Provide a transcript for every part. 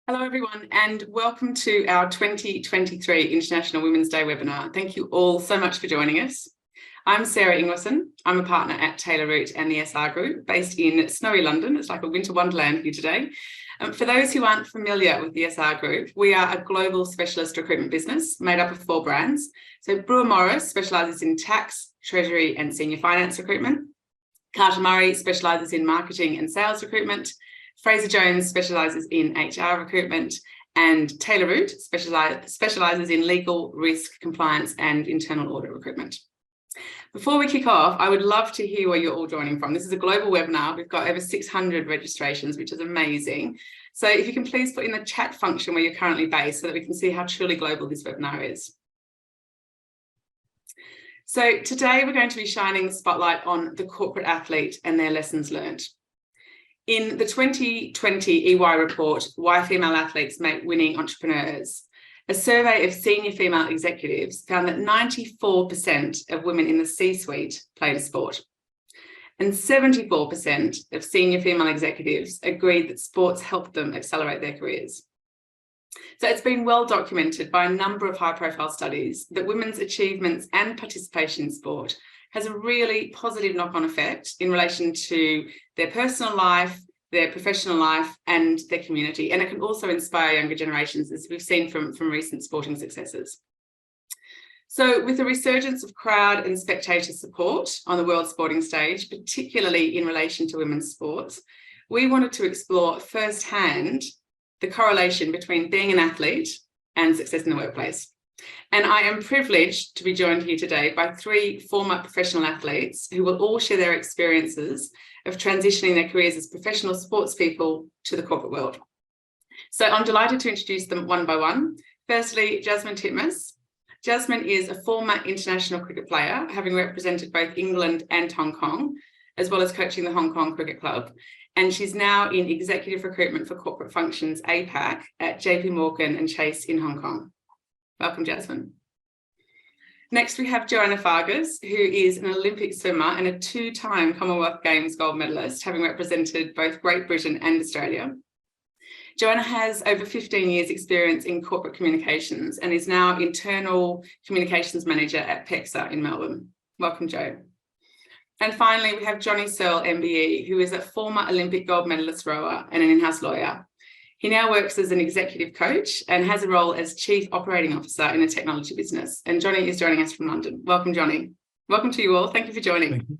Hello everyone and welcome to our 2023 International Women's Day webinar. Thank you all so much for joining us. I'm Sarah Ingwersen. I'm a partner at Taylor Root and the SR Group based in snowy London. It's like a winter wonderland here today. For those who aren't familiar with the SR Group, we are a global specialist recruitment business made up of 4 brands. So Brewer Morris specialises in tax, treasury and senior finance recruitment. Carter Murray specialises in marketing and sales recruitment. Fraser Jones specialises in HR recruitment, and Taylor Root specialises in legal, risk, compliance and internal audit recruitment. Before we kick off, I would love to hear where you're all joining from. This is a global webinar. We've got over 600 registrations, which is amazing. So if you can please put in the chat function where you're currently based so that we can see how truly global this webinar is. So today we're going to be shining the spotlight on the corporate athlete and their lessons learned. In the 2020 EY report, Why Female Athletes Make Winning Entrepreneurs, a survey of senior female executives found that 94% of women in the C-suite played a sport. And 74% of senior female executives agreed that sports helped them accelerate their careers. So it's been well documented by a number of high-profile studies that women's achievements and participation in sport has a really positive knock-on effect in relation to their personal life, their professional life and their community. And it can also inspire younger generations, as we've seen from recent sporting successes. So with the resurgence of crowd and spectator support on the world sporting stage, particularly in relation to women's sports, we wanted to explore firsthand the correlation between being an athlete and success in the workplace. And I am privileged to be joined here today by 3 former professional athletes who will all share their experiences of transitioning their careers as professional sports people to the corporate world. So I'm delighted to introduce them one by one. Firstly, Jasmine Titmuss. Jasmine is a former international cricket player, having represented both England and Hong Kong, as well as coaching the Hong Kong Cricket Club. And she's now in executive recruitment for corporate functions APAC at JP Morgan and Chase in Hong Kong. Welcome, Jasmine. Next, we have Joanna Fargus, who is an Olympic swimmer and a 2-time Commonwealth Games gold medalist, having represented both Great Britain and Australia. Joanna has over 15 years experience in corporate communications and is now internal communications manager at PEXA in Melbourne. Welcome, Jo. And finally, we have Jonny Searle MBE, who is a former Olympic gold medalist rower and an in-house lawyer. He now works as an executive coach and has a role as Chief Operating Officer in a technology business. And Jonny is joining us from London. Welcome, Jonny. Welcome to you all. Thank you for joining. Thank you.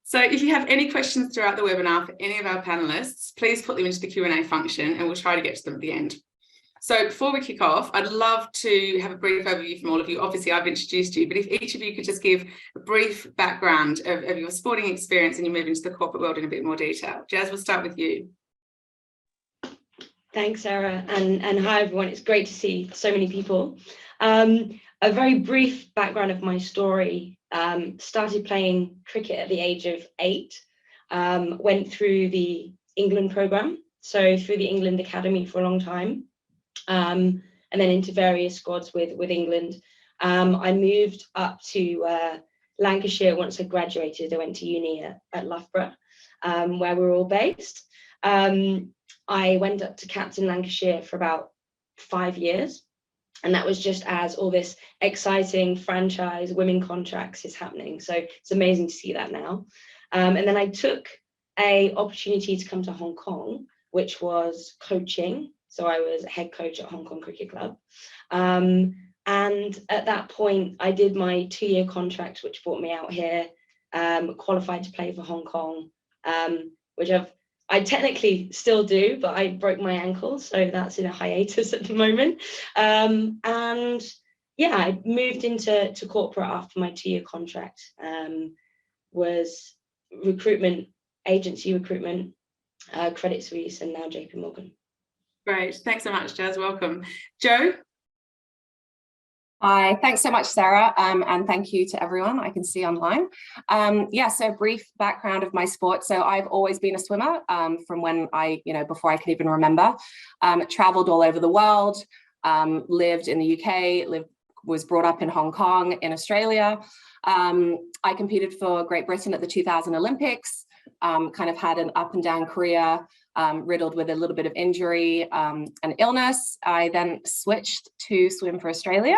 So if you have any questions throughout the webinar for any of our panelists, please put them into the Q&A function and we'll try to get to them at the end. So before we kick off, I'd love to have a brief overview from all of you. Obviously, I've introduced you, but if each of you could just give a brief background of your sporting experience and you move into the corporate world in a bit more detail. Jazz, we'll start with you. Thanks, Sarah, and hi everyone. It's great to see so many people. A very brief background of my story. Started playing cricket at the age of 8, went through the England programme, so through the England Academy for a long time, and then into various squads with England. I moved up to Lancashire once I graduated. I went to uni at Loughborough, where we're all based. I went up to captain Lancashire for about 5 years, and that was just as all this exciting franchise women contracts is happening. So it's amazing to see that now. And then I took an opportunity to come to Hong Kong, which was coaching. So I was head coach at Hong Kong Cricket Club. And at that point, I did my 2-year contract, which brought me out here, qualified to play for Hong Kong, which I technically still do, but I broke my ankle, so that's in a hiatus at the moment. And yeah, I moved into corporate after my 2-year contract, was recruitment, agency recruitment, Credit Suisse, and now JP Morgan. Great, thanks so much, Jazz. Welcome. Jo? Hi, thanks so much, Sarah, and thank you to everyone I can see online. Yeah, so a brief background of my sport. So I've always been a swimmer from when before I could even remember. Traveled all over the world, lived in the UK, was brought up in Hong Kong, in Australia. I competed for Great Britain at the 2000 Olympics, kind of had an up and down career. riddled with a little bit of injury and illness. I then switched to Swim for Australia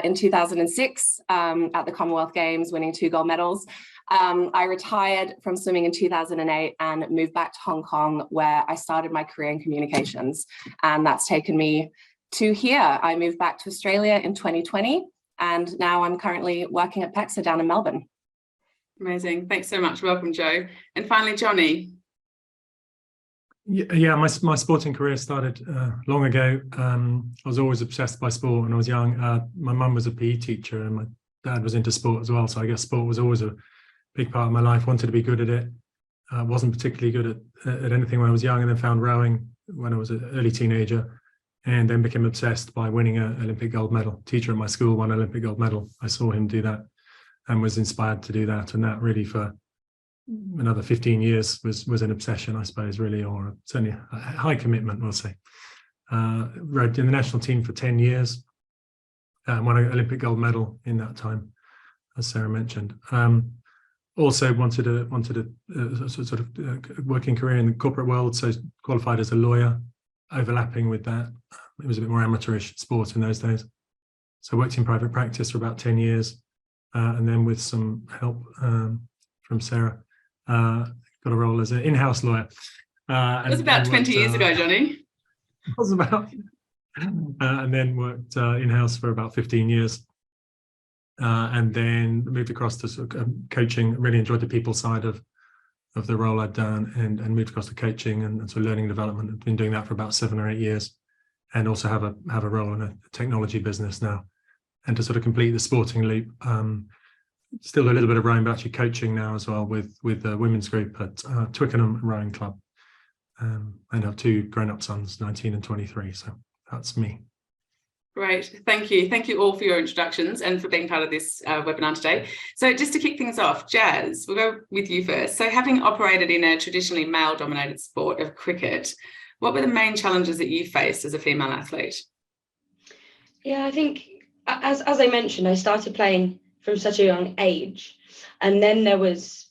in 2006 at the Commonwealth Games, winning 2 gold medals. I retired from swimming in 2008 and moved back to Hong Kong, where I started my career in communications. And that's taken me to here. I moved back to Australia in 2020, and now I'm currently working at PEXA down in Melbourne. Amazing. Thanks so much. Welcome, Joe. And finally, Jonny. Yeah, my sporting career started long ago. I was always obsessed by sport when I was young. My mum was a PE teacher and my dad was into sport as well. So I guess sport was always a big part of my life. Wanted to be good at it. Wasn't particularly good at anything when I was young, and then found rowing when I was an early teenager, and then became obsessed by winning an Olympic gold medal. Teacher at my school won an Olympic gold medal. I saw him do that and was inspired to do that. And that really for another 15 years was an obsession, I suppose, really, or certainly a high commitment, we'll say. Rowed in the national team for 10 years, won an Olympic gold medal in that time, as Sarah mentioned. Also wanted a sort of working career in the corporate world, so qualified as a lawyer, overlapping with that. It was a bit more amateurish sport in those days. So I worked in private practice for about 10 years, and then with some help from Sarah, got a role as an in-house lawyer. It was about 20 years ago, Jonny. It was about, and then worked in-house for about 15 years. And then moved across to sort of coaching. Really enjoyed the people side of the role I'd done, and moved across to coaching and sort of learning and development. I've been doing that for about 7 or 8 years, and also have a role in a technology business now. And to sort of complete the sporting loop, still a little bit of rowing, but actually coaching now as well with the women's group at Twickenham Rowing Club. And have 2 grown-up sons, 19 and 23. So that's me. Great, thank you. Thank you all for your introductions and for being part of this webinar today. So just to kick things off, Jazz, we'll go with you first. So having operated in a traditionally male-dominated sport of cricket, what were the main challenges that you faced as a female athlete? Yeah, I think, as I mentioned, I started playing from such a young age, and then there was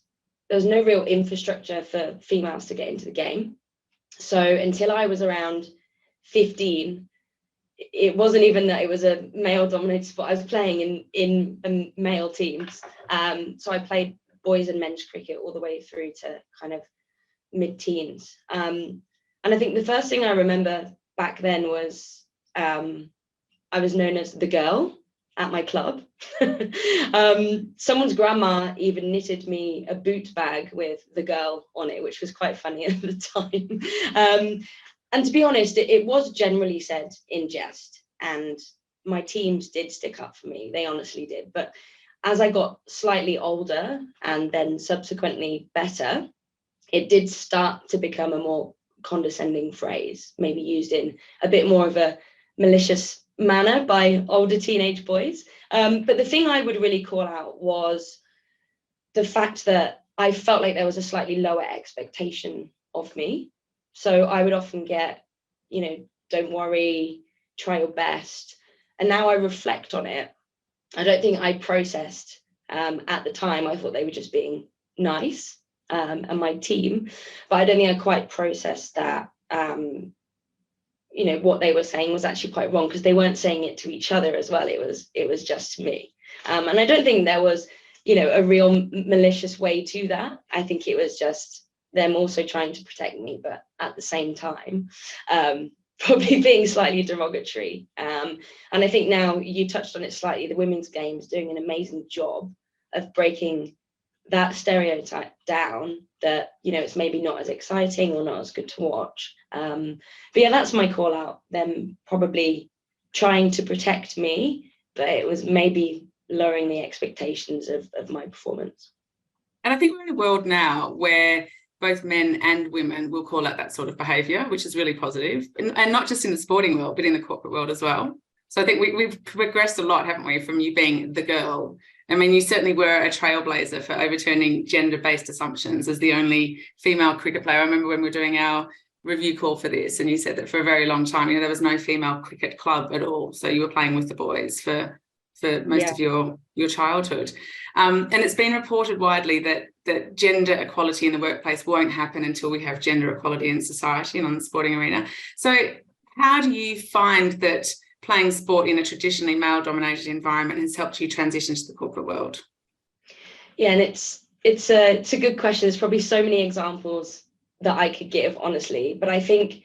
no real infrastructure for females to get into the game. So until I was around 15, it wasn't even that it was a male-dominated sport. I was playing in male teams. So I played boys and men's cricket all the way through to kind of mid-teens. And I think the first thing I remember back then was I was known as the girl at my club. Someone's grandma even knitted me a boot bag with the girl on it, which was quite funny at the time. And to be honest, it was generally said in jest, and my teams did stick up for me. They honestly did. But as I got slightly older and then subsequently better, it did start to become a more condescending phrase, maybe used in a bit more of a malicious manner by older teenage boys. But the thing I would really call out was the fact that I felt like there was a slightly lower expectation of me. So I would often get, don't worry, try your best. And now I reflect on it. I don't think I processed at the time. I thought they were just being nice, and my team, but I don't think I quite processed that, what they were saying was actually quite wrong, because they weren't saying it to each other as well. It was just to me. And I don't think there was, a real malicious way to that. I think it was just them also trying to protect me, but at the same time, probably being slightly derogatory. And I think now you touched on it slightly, the women's games doing an amazing job of breaking that stereotype down, that, it's maybe not as exciting or not as good to watch. But yeah, that's my call out, them probably trying to protect me, but it was maybe lowering the expectations of my performance. And I think we're in a world now where both men and women will call out that sort of behaviour, which is really positive, and not just in the sporting world, but in the corporate world as well. So I think we've progressed a lot, haven't we, from you being the girl. I mean, you certainly were a trailblazer for overturning gender-based assumptions as the only female cricket player. I remember when we were doing our review call for this, and you said that for a very long time, there was no female cricket club at all. So you were playing with the boys for for most of your childhood. And it's been reported widely that gender equality in the workplace won't happen until we have gender equality in society and on the sporting arena. So how do you find that playing sport in a traditionally male-dominated environment has helped you transition to the corporate world? Yeah, and it's a good question. There's probably so many examples that I could give, honestly, but I think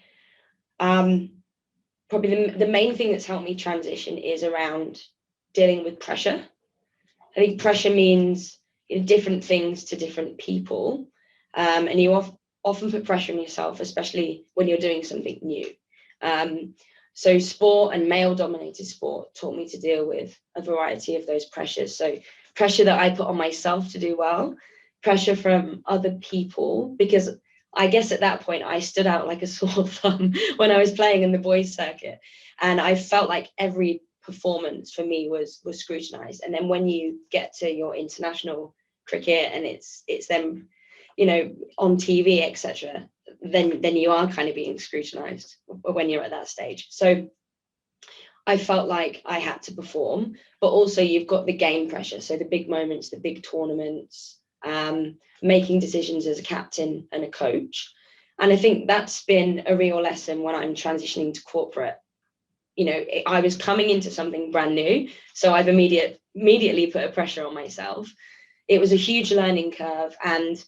probably the main thing that's helped me transition is around dealing with pressure. I think pressure means different things to different people, and you often put pressure on yourself, especially when you're doing something new. So sport and male-dominated sport taught me to deal with a variety of those pressures. So pressure that I put on myself to do well, pressure from other people, because I guess at that point I stood out like a sore thumb when I was playing in the boys circuit, and I felt like every performance for me was scrutinized. And then when you get to your international cricket and it's them, on TV, etc., then you are kind of being scrutinized when you're at that stage. So I felt like I had to perform, but also you've got the game pressure. So the big moments, the big tournaments, making decisions as a captain and a coach. And I think that's been a real lesson when I'm transitioning to corporate. I was coming into something brand new, so I've immediately put a pressure on myself. It was a huge learning curve, and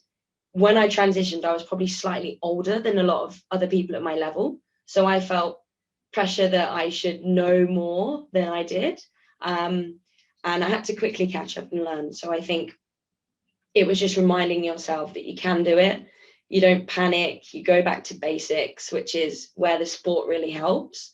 when I transitioned, I was probably slightly older than a lot of other people at my level, so I felt pressure that I should know more than I did, and I had to quickly catch up and learn. So I think it was just reminding yourself that you can do it. You don't panic, you go back to basics, which is where the sport really helps.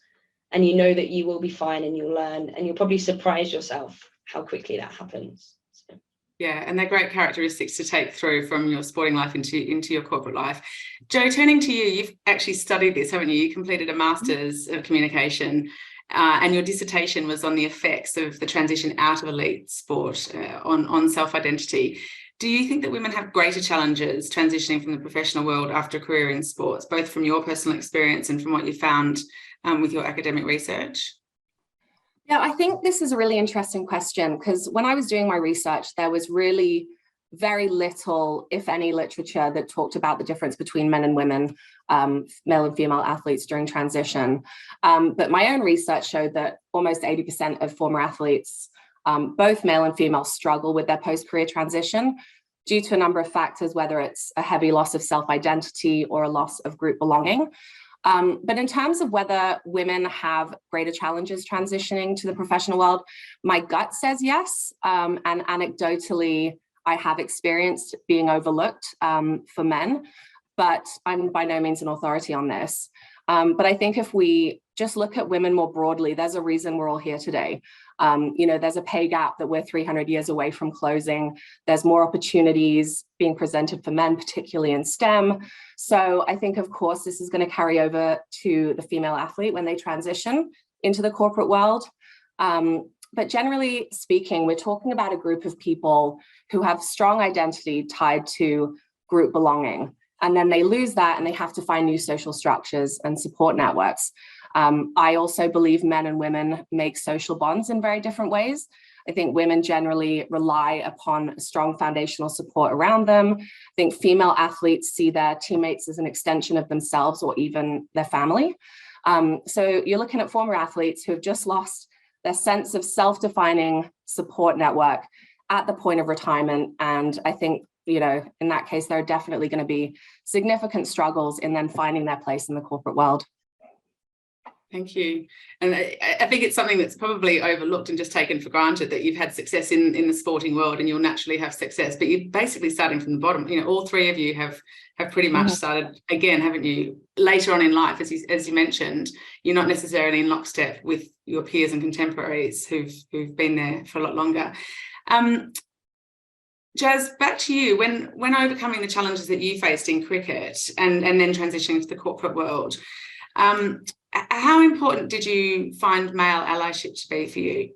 And you know that you will be fine and you'll learn, and you'll probably surprise yourself how quickly that happens. So. Yeah, and they're great characteristics to take through from your sporting life into your corporate life. Jo, turning to you, you've actually studied this, haven't you? You completed a Master's of Communication, and your dissertation was on the effects of the transition out of elite sport on self-identity. Do you think that women have greater challenges transitioning from the professional world after a career in sports, both from your personal experience and from what you found with your academic research? Yeah, I think this is a really interesting question, because when I was doing my research, there was really very little, if any, literature that talked about the difference between men and women, male and female athletes during transition. But my own research showed that almost 80% of former athletes, both male and female, struggle with their post-career transition due to a number of factors, whether it's a heavy loss of self-identity or a loss of group belonging. But in terms of whether women have greater challenges transitioning to the professional world, my gut says yes. And anecdotally, I have experienced being overlooked for men, but I'm by no means an authority on this. But I think if we just look at women more broadly, there's a reason we're all here today. There's a pay gap that we're 300 years away from closing. There's more opportunities being presented for men, particularly in STEM. So I think, of course, this is going to carry over to the female athlete when they transition into the corporate world. But generally speaking, we're talking about a group of people who have strong identity tied to group belonging. And then they lose that and they have to find new social structures and support networks. I also believe men and women make social bonds in very different ways. I think women generally rely upon strong foundational support around them. I think female athletes see their teammates as an extension of themselves or even their family. So you're looking at former athletes who have just lost their sense of self-defining support network at the point of retirement. And I think, in that case, there are definitely going to be significant struggles in then finding their place in the corporate world. Thank you. And I think it's something that's probably overlooked and just taken for granted, that you've had success in the sporting world and you'll naturally have success, but you're basically starting from the bottom. All three of you have pretty much started again, haven't you? Later on in life, as you mentioned, you're not necessarily in lockstep with your peers and contemporaries who've been there for a lot longer. Jazz, back to you. When overcoming the challenges that you faced in cricket and then transitioning to the corporate world, how important did you find male allyship to be for you?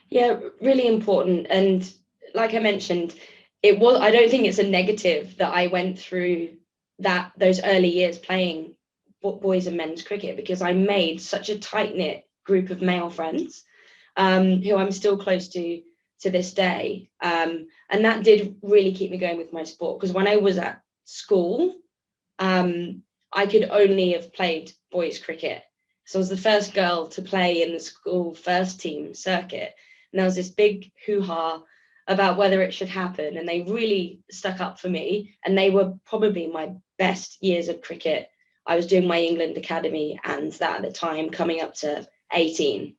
Yeah, really important. And like I mentioned, I don't think it's a negative that I went through those early years playing boys and men's cricket, because I made such a tight-knit group of male friends. who I'm still close to this day. And that did really keep me going with my sport, because when I was at school, I could only have played boys cricket. So I was the first girl to play in the school first team circuit. And there was this big hoo-ha about whether it should happen. And they really stuck up for me. And they were probably my best years of cricket. I was doing my England Academy and that at the time, coming up to 18.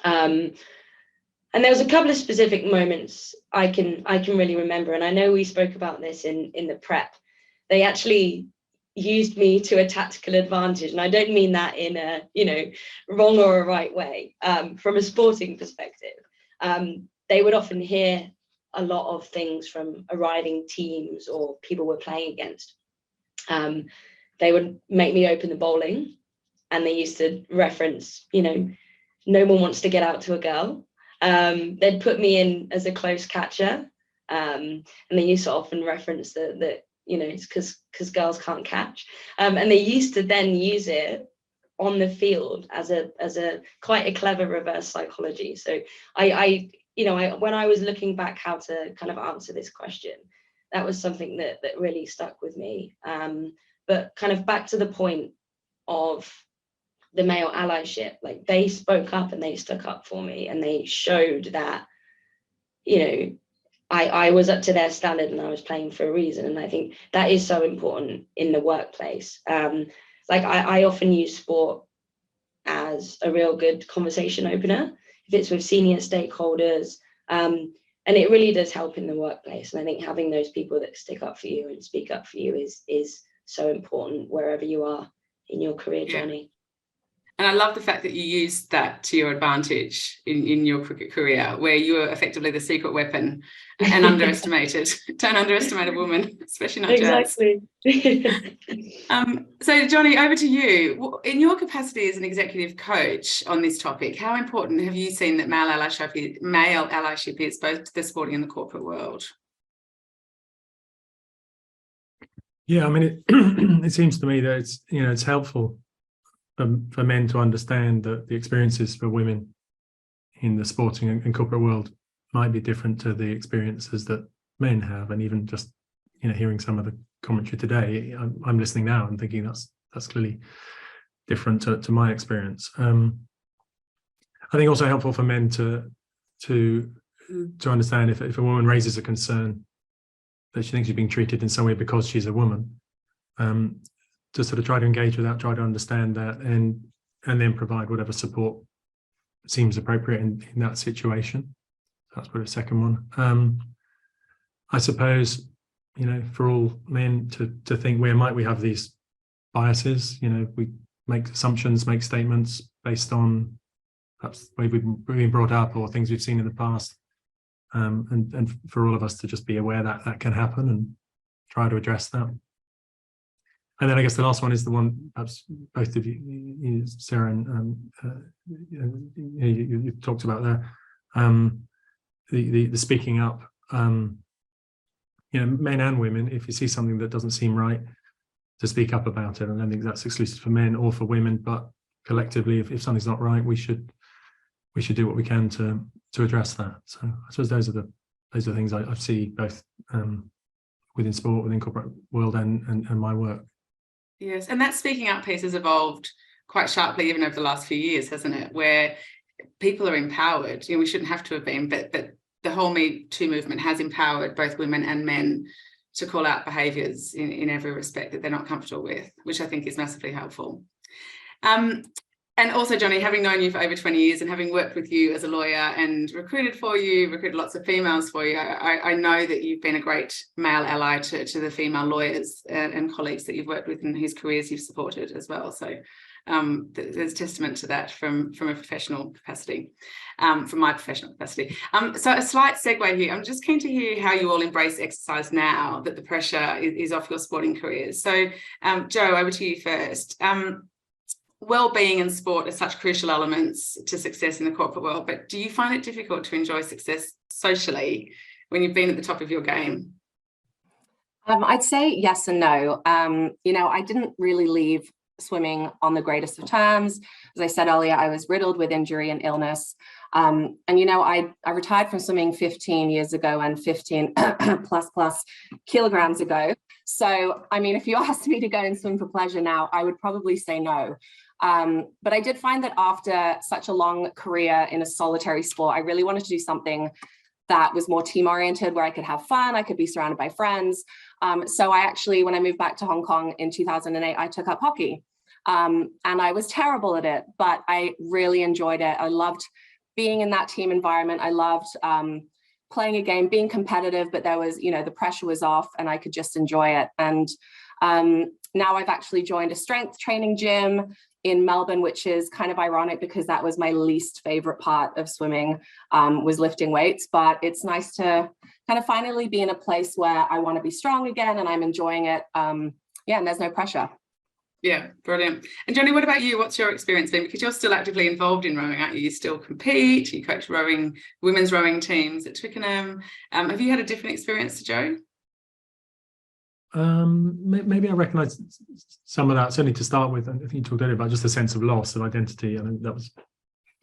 And there was a couple of specific moments I can really remember. And I know we spoke about this in the prep. They actually used me to a tactical advantage. And I don't mean that in a, wrong or a right way. From a sporting perspective, they would often hear a lot of things from arriving teams or people we're playing against. They would make me open the bowling, and they used to reference, no one wants to get out to a girl. They'd put me in as a close catcher, and they used to often reference that it's because girls can't catch, and they used to then use it on the field as a quite a clever reverse psychology. So I when I was looking back how to kind of answer this question, that was something that really stuck with me. But kind of back to the point of the male allyship, like they spoke up and they stuck up for me, and they showed that, I was up to their standard and I was playing for a reason. And I think that is so important in the workplace. I often use sport as a real good conversation opener, if it's with senior stakeholders, and it really does help in the workplace. And I think having those people that stick up for you and speak up for you is so important wherever you are in your career journey. And I love the fact that you used that to your advantage in your cricket career, where you were effectively the secret weapon and underestimated. Don't underestimate a woman, especially not exactly. Jazz. So, Jonny, over to you. In your capacity as an executive coach on this topic, how important have you seen that male allyship is both to the sporting and the corporate world? Yeah, I mean, it seems to me that it's helpful for men to understand that the experiences for women in the sporting and corporate world might be different to the experiences that men have. And even just hearing some of the commentary today, I'm listening now and thinking that's clearly different to my experience. I think also helpful for men to understand if a woman raises a concern that she thinks she's being treated in some way because she's a woman, to sort of try to engage with that, try to understand that, and then provide whatever support seems appropriate in that situation. That's probably the second one. I suppose, for all men to think, where might we have these biases? We make assumptions, make statements based on perhaps the way we've been brought up or things we've seen in the past. And for all of us to just be aware that can happen and try to address that. And then I guess the last one is the one perhaps both of you, Sarah and you talked about there, the speaking up. Men and women, if you see something that doesn't seem right, to speak up about it. And I don't think that's exclusive for men or for women, but collectively, if something's not right, we should do what we can to address that. So I suppose those are the things I see both within sport, within corporate world, and my work. Yes, and that speaking up piece has evolved quite sharply even over the last few years, hasn't it? Where people are empowered. We shouldn't have to have been, but the whole Me Too movement has empowered both women and men to call out behaviours in every respect that they're not comfortable with, which I think is massively helpful. And also, Jonny, having known you for over 20 years and having worked with you as a lawyer and recruited lots of females for you, I know that you've been a great male ally to the female lawyers and colleagues that you've worked with and whose careers you've supported as well. So there's testament to that from a professional capacity, from my professional capacity. So a slight segue here. I'm just keen to hear how you all embrace exercise now that the pressure is off your sporting careers. So Jo, over to you first. Well-being and sport are such crucial elements to success in the corporate world, but do you find it difficult to enjoy success socially when you've been at the top of your game? I'd say yes and no. I didn't really leave swimming on the greatest of terms. As I said earlier, I was riddled with injury and illness. And, you know, I retired from swimming 15 years ago and 15 plus kilograms ago. So, I mean, if you asked me to go and swim for pleasure now, I would probably say no. But I did find that after such a long career in a solitary sport, I really wanted to do something that was more team oriented, where I could have fun, I could be surrounded by friends. So I actually, when I moved back to Hong Kong in 2008, I took up hockey. And I was terrible at it, but I really enjoyed it. I loved being in that team environment. I loved playing a game, being competitive, but there was, you know, the pressure was off and I could just enjoy it. And now I've actually joined a strength training gym in Melbourne, which is kind of ironic because that was my least favorite part of swimming, was lifting weights. But it's nice to kind of finally be in a place where I want to be strong again and I'm enjoying it. Yeah, and there's no pressure. Yeah, brilliant. And Jonny, what about you? What's your experience been? Because you're still actively involved in rowing, aren't you? You still compete, you coach rowing, women's rowing teams at Twickenham. Have you had a different experience to Joe? Maybe I recognise some of that, certainly to start with. I think you talked earlier about just a sense of loss of identity. I think that was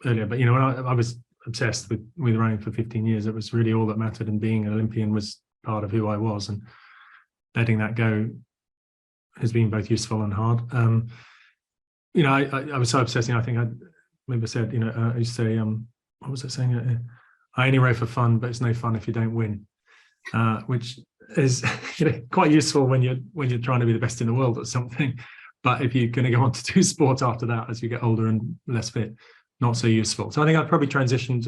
earlier, but you know, when I was obsessed with rowing for 15 years, it was really all that mattered, and being an Olympian was part of who I was, and letting that go has been both useful and hard. You know, I was so obsessed, you know, I think I maybe said, you know, I used to say, what was I saying? I only row for fun, but it's no fun if you don't win, which is, you know, quite useful when you're trying to be the best in the world at something. But if you're going to go on to do sport after that, as you get older and less fit, not so useful. So I think I've probably transitioned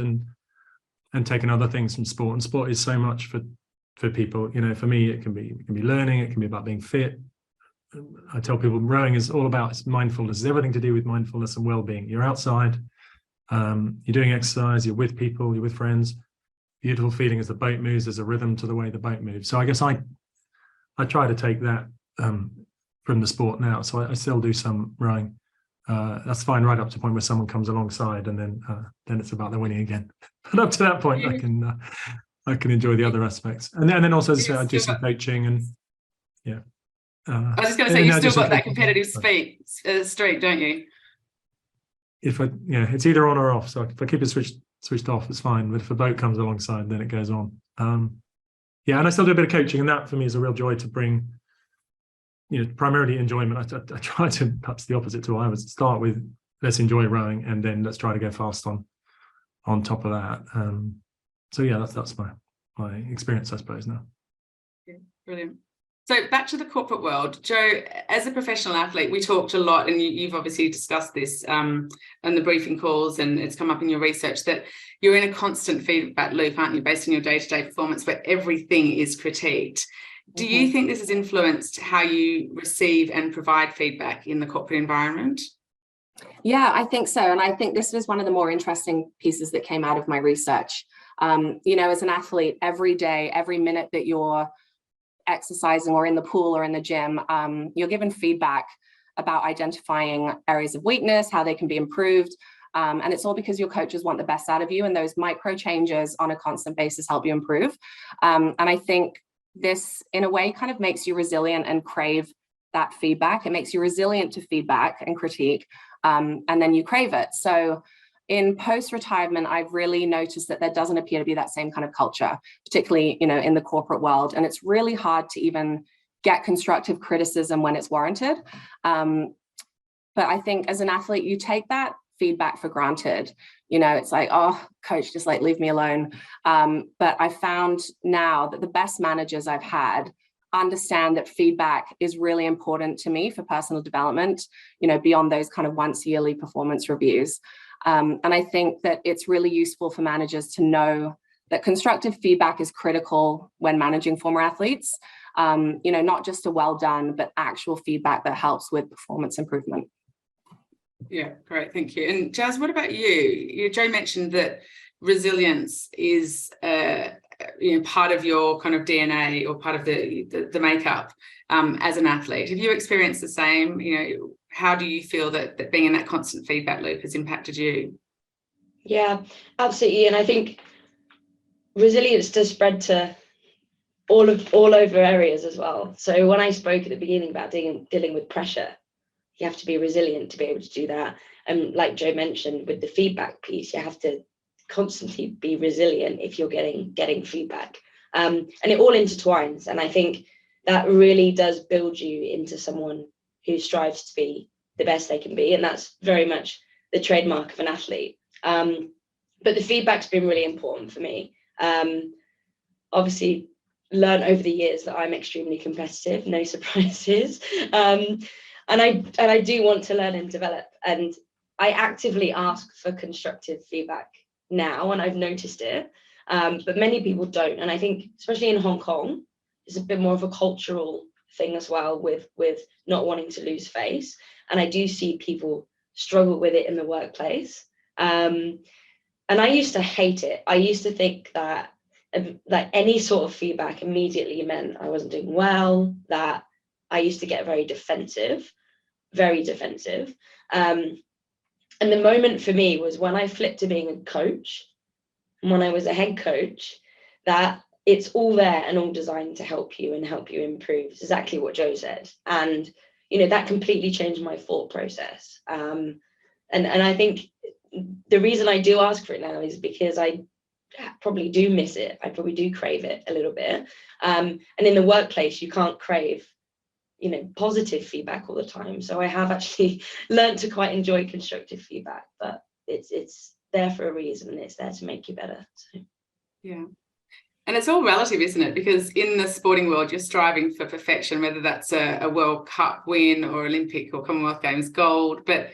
and taken other things from sport. And sport is so much for people. You know, for me, it can be learning. It can be about being fit. I tell people rowing is all about, it's mindfulness. It's everything to do with mindfulness and well-being. You're outside, you're doing exercise, you're with people, you're with friends. Beautiful feeling as the boat moves. There's a rhythm to the way the boat moves. So I guess I try to take that from the sport now. So I still do some rowing. That's fine right up to the point where someone comes alongside, and then it's about the winning again. But up to that point, I can enjoy the other aspects. And then also, as I say, I do some coaching and yeah. I was just going to say, you've still got that competitive streak, don't you? It's either on or off. So if I keep it switched off, it's fine. But if a boat comes alongside, then it goes on. Yeah, and I still do a bit of coaching, and that for me is a real joy to bring, you know, primarily enjoyment. I try to, perhaps the opposite to what I was, start with, let's enjoy rowing, and then let's try to go fast on top of that. So yeah, that's my experience, I suppose, now. Yeah, brilliant. So back to the corporate world, Joe, as a professional athlete, we talked a lot, and you've obviously discussed this on the briefing calls, and it's come up in your research, that you're in a constant feedback loop, aren't you, based on your day-to-day performance, where everything is critiqued. Do you think this has influenced how you receive and provide feedback in the corporate environment? Yeah, I think so. And I think this was one of the more interesting pieces that came out of my research. You know, as an athlete, every day, every minute that you're exercising or in the pool or in the gym, you're given feedback about identifying areas of weakness, how they can be improved. And it's all because your coaches want the best out of you, and those micro changes on a constant basis help you improve. And I think this, in a way, kind of makes you resilient and crave that feedback. It makes you resilient to feedback and critique, and then you crave it. So in post-retirement, I've really noticed that there doesn't appear to be that same kind of culture, particularly, you know, in the corporate world. And it's really hard to even get constructive criticism when it's warranted. But I think as an athlete, you take that feedback for granted. You know, it's like, oh, coach, just like leave me alone. But I found now that the best managers I've had understand that feedback is really important to me for personal development, you know, beyond those kind of once yearly performance reviews. And I think that it's really useful for managers to know that constructive feedback is critical when managing former athletes, you know, not just a well done, but actual feedback that helps with performance improvement. Yeah, great, thank you. And Jazz, what about you? Joe mentioned that resilience is you know, part of your kind of DNA, or part of the makeup as an athlete. Have you experienced the same? You know, how do you feel that being in that constant feedback loop has impacted you? Yeah, absolutely. And I think resilience does spread to all over areas as well. So when I spoke at the beginning about dealing with pressure, you have to be resilient to be able to do that. And like Joe mentioned, with the feedback piece, you have to constantly be resilient if you're getting feedback. And it all intertwines. And I think that really does build you into someone who strives to be the best they can be. And that's very much the trademark of an athlete. But the feedback's been really important for me. Obviously, learned over the years that I'm extremely competitive, no surprises. And I do want to learn and develop. And I actively ask for constructive feedback now, and I've noticed it. But many people don't. And I think, especially in Hong Kong, it's a bit more of a cultural thing as well, with not wanting to lose face. And I do see people struggle with it in the workplace. And I used to hate it. I used to think that any sort of feedback immediately meant I wasn't doing well, that I used to get very defensive. And the moment for me was when I flipped to being a coach, and when I was a head coach, that it's all there and all designed to help you and help you improve. It's exactly what Joe said. And, that completely changed my thought process. And I think the reason I do ask for it now is because I probably do miss it. I probably do crave it a little bit. And in the workplace, you can't crave, positive feedback all the time. So I have actually learned to quite enjoy constructive feedback, but it's there for a reason, and it's there to make you better. So. Yeah. And it's all relative, isn't it? Because in the sporting world, you're striving for perfection, whether that's a World Cup win or Olympic or Commonwealth Games gold. But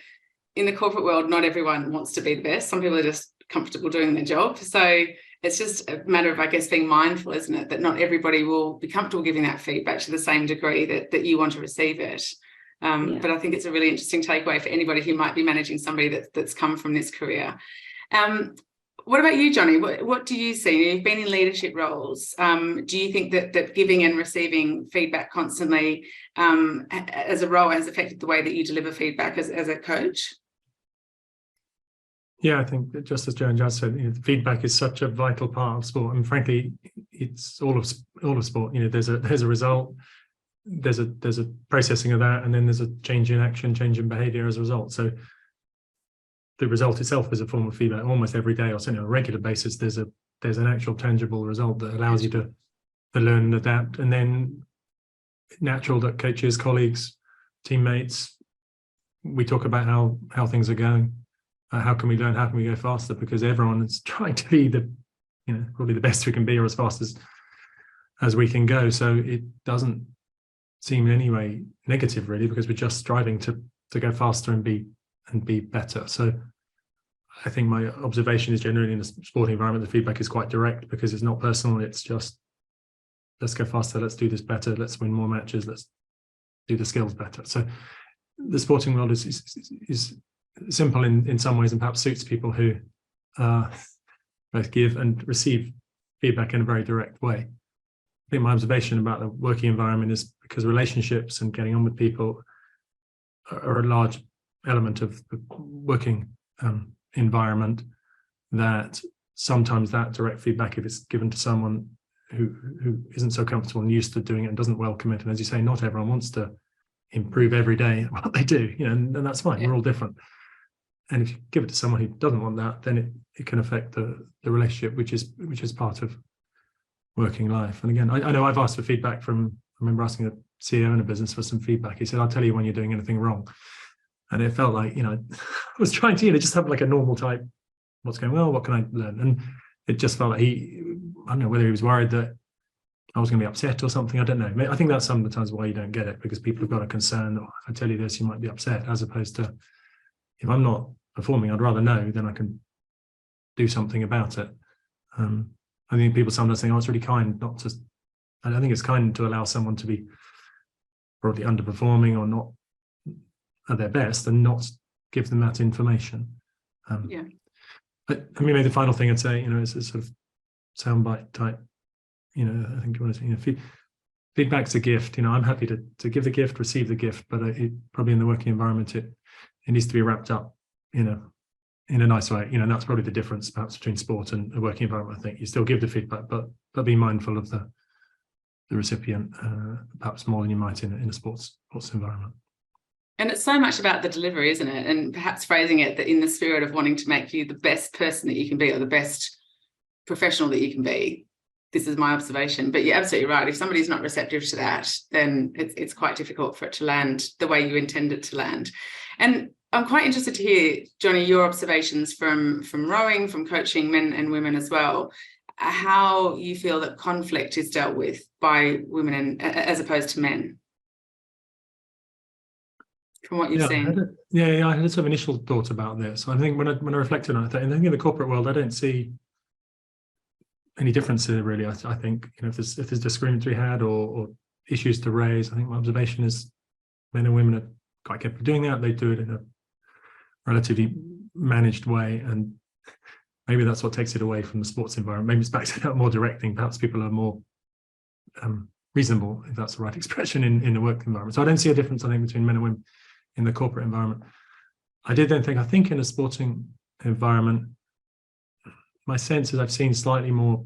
in the corporate world, not everyone wants to be the best. Some people are just comfortable doing their job. So it's just a matter of, I guess, being mindful, isn't it? That not everybody will be comfortable giving that feedback to the same degree that you want to receive it. But I think it's a really interesting takeaway for anybody who might be managing somebody that's come from this career. What about you, Jonny? What do you see? You've been in leadership roles. Do you think that giving and receiving feedback constantly as a role has affected the way that you deliver feedback as a coach? Yeah, I think that just as Joe and Jazz said, feedback is such a vital part of sport, and frankly, it's all of sport. There's a result, there's a processing of that, and then there's a change in action, change in behaviour as a result. So the result itself is a form of feedback almost every day, or certainly on a regular basis. There's an actual tangible result that allows you to learn and adapt, and then natural that coaches, colleagues, teammates, we talk about how things are going. How can we learn? How can we go faster? Because everyone is trying to be probably the best we can be, or as fast as we can go. So it doesn't seem in any way negative, really, because we're just striving to go faster and be better. So I think my observation is generally in a sporting environment, the feedback is quite direct because it's not personal. It's just, let's go faster, let's do this better, let's win more matches, let's do the skills better. So the sporting world is simple in some ways, and perhaps suits people who both give and receive feedback in a very direct way. I think my observation about the working environment is because relationships and getting on with people are a large element of the working environment, that sometimes that direct feedback, if it's given to someone who isn't so comfortable and used to doing it and doesn't welcome it, and as you say, not everyone wants to improve every day what they do, and that's fine. We're all different. And if you give it to someone who doesn't want that, then it can affect the relationship, which is part of working life. And again, I know I've asked for feedback I remember asking a CEO in a business for some feedback. He said, I'll tell you when you're doing anything wrong. And it felt like, I was trying to, just have like a normal type, what's going well, what can I learn? And it just felt like I don't know whether he was worried that I was going to be upset or something. I don't know. I think that's sometimes why you don't get it, because people have got a concern that if I tell you this, you might be upset, as opposed to, if I'm not performing, I'd rather know, then I can do something about it. I think people sometimes think, it's really kind not to, I don't think it's kind to allow someone to be probably underperforming or not at their best and not give them that information. But maybe the final thing I'd say, is a sort of soundbite type, I think you want to say, feedback's a gift. I'm happy to give the gift, receive the gift, but it probably in the working environment, it needs to be wrapped up, in a nice way. And that's probably the difference perhaps between sport and a working environment. I think you still give the feedback, but be mindful of the recipient, perhaps more than you might in a sports environment. And it's so much about the delivery, isn't it? And perhaps phrasing it that in the spirit of wanting to make you the best person that you can be, or the best professional that you can be. This is my observation, but you're absolutely right. If somebody's not receptive to that, then it's quite difficult for it to land the way you intend it to land. And I'm quite interested to hear, Jonny, your observations from rowing, from coaching men and women as well, how you feel that conflict is dealt with by women as opposed to men, from what you've seen. I had some initial thoughts about this. I think when I reflected on it, I think in the corporate world, I don't see any difference here, really. I think, you know, if there's disagreement to be had or issues to raise, I think my observation is men and women are quite capable of doing that. They do it in a relatively managed way, and maybe that's what takes it away from the sports environment. Maybe it's back to that more directing. Perhaps people are more reasonable, if that's the right expression, in the work environment. So I don't see a difference, I think, between men and women in the corporate environment. I think in a sporting environment, my sense is I've seen slightly more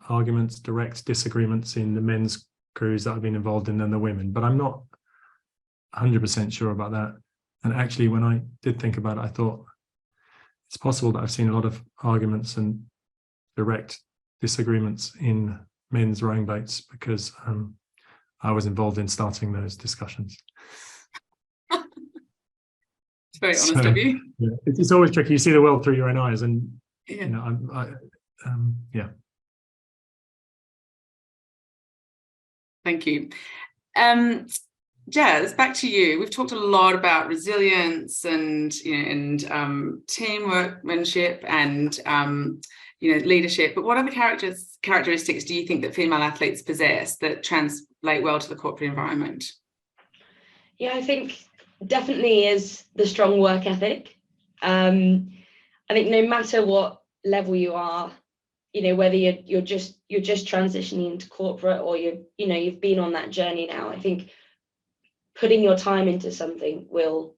arguments, direct disagreements in the men's crews that I've been involved in than the women, but I'm not 100% sure about that. And actually, when I did think about it, I thought it's possible that I've seen a lot of arguments and direct disagreements in men's rowing boats because I was involved in starting those discussions. It's very honest of you. Yeah, it's always tricky. You see the world through your own eyes, and yeah. You know, yeah. Thank you. Jazz, back to you. We've talked a lot about resilience and, you know, and teamworkmanship and you know, leadership. But what other characteristics do you think that female athletes possess that translate well to the corporate environment? Yeah, I think definitely is the strong work ethic. I think no matter what level you are, you know, whether you're just transitioning into corporate or you've been on that journey now, I think putting your time into something will